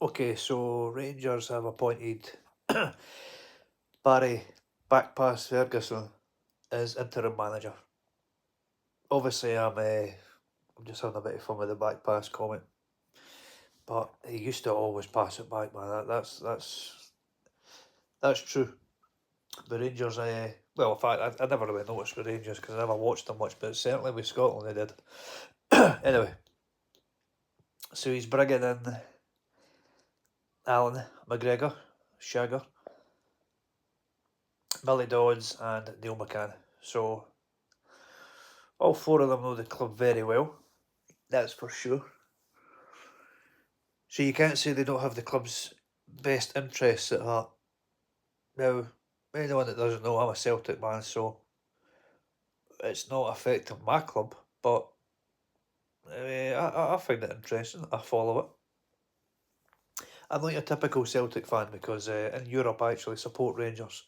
Okay, so Rangers have appointed Barry Backpass Ferguson as interim manager. Obviously, I'm just having a bit of fun with the backpass comment, but he used to always pass it back, man. That's true. The Rangers, well, in fact, I never really noticed the Rangers because I never watched them much, but certainly with Scotland they did. Anyway, so he's bringing in Alan McGregor, Shagger, Billy Dodds, and Neil McCann. So all four of them know the club very well, that's for sure. So you can't say they don't have the club's best interests at heart. Now, anyone that doesn't know, I'm a Celtic man, so it's not affecting my club, but I find it interesting. I follow it. I'm not a typical Celtic fan because in Europe I actually support Rangers.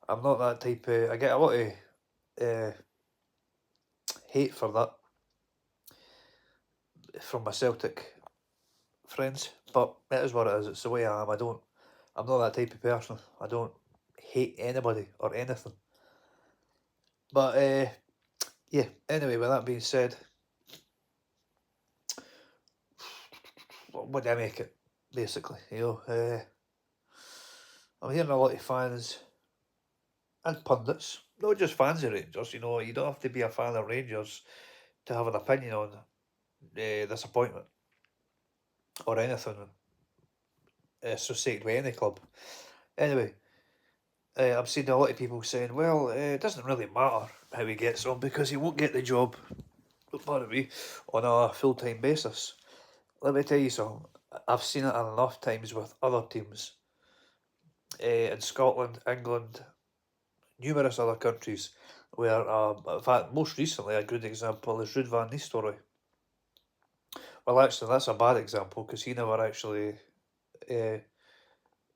I'm not that type of. I get a lot of uh, hate for that from my Celtic friends, but it is what it is. It's the way I am. I'm not that type of person. I don't hate anybody or anything. But yeah. Anyway, with that being said, what do I make it? Basically, I'm hearing a lot of fans and pundits, not just fans of Rangers. You don't have to be a fan of Rangers to have an opinion on this appointment or anything associated with any club. Anyway, I'm seeing a lot of people saying, well, it doesn't really matter how he gets on because he won't get the job, pardon me, on a full-time basis. Let me tell you something. I've seen it enough times with other teams in Scotland, England, numerous other countries where, in fact, most recently, a good example is Ruud van Nistelrooy. Well, actually, that's a bad example because uh,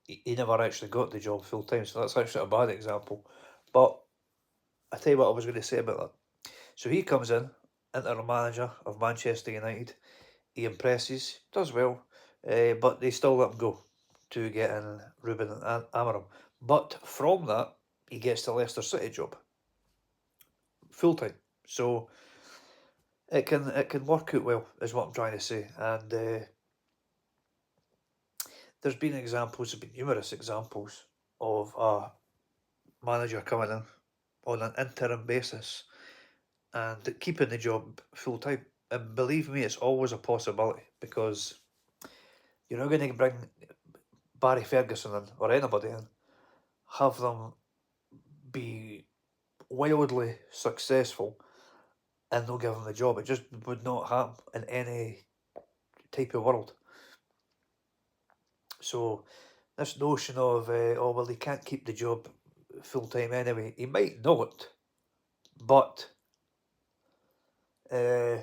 he never actually got the job full time, so that's actually a bad example. But I tell you what I was going to say about that. So he comes in, interim manager of Manchester United. He impresses, does well, but they still let him go to get in Ruben and Amarim. But from that, he gets the Leicester City job full time. So it can work out well, is what I'm trying to say. And there's been numerous examples of a manager coming in on an interim basis and keeping the job full time. And believe me, it's always a possibility because you're not going to bring Barry Ferguson in or anybody in, have them be wildly successful and not give them the job. It just would not happen in any type of world. So this notion of oh well, he can't keep the job full time anyway. He might not, but uh,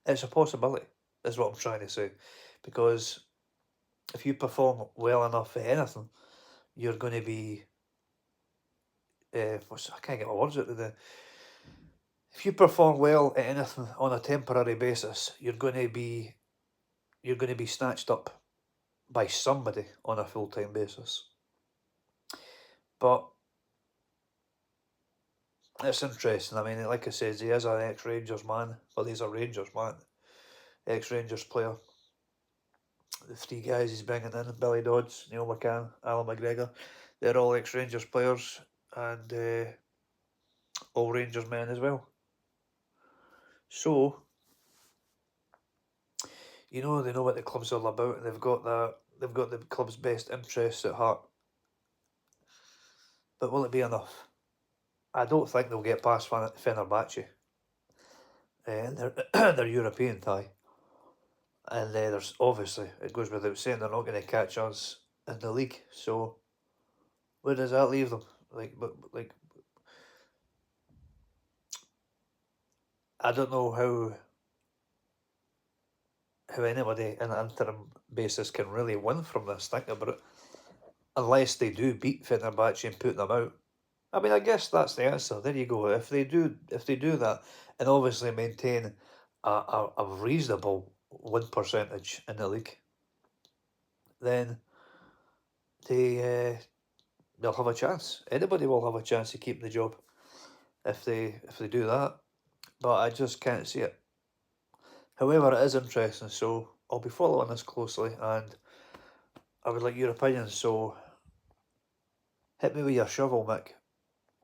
it's a possibility. Is what I'm trying to say, because if you perform well enough at anything, you're going to be. I can't get my words out today. If you perform well at anything on a temporary basis, you're going to be snatched up by somebody on a full time basis. But it's interesting. I mean, like I said, he is an ex Rangers man. Well, he's a Rangers man, ex Rangers player. The three guys he's bringing in: Billy Dodds, Neil McCann, Alan McGregor. They're all ex Rangers players and all Rangers men as well. So they know what the club's all about, and they've got the club's best interests at heart. But will it be enough? I don't think they'll get past Fenerbahce in their European tie. And there's obviously, it goes without saying, they're not going to catch us in the league. So where does that leave them? I don't know how anybody in an interim basis can really win from this. Think about it. Unless they do beat Fenerbahce and put them out. I mean, I guess that's the answer. There you go. If they do that, and obviously maintain a reasonable win percentage in the league, then they'll have a chance. Anybody will have a chance to keep the job if they do that. But I just can't see it. However, it is interesting, so I'll be following this closely, and I would like your opinion. So hit me with your shovel, Mick.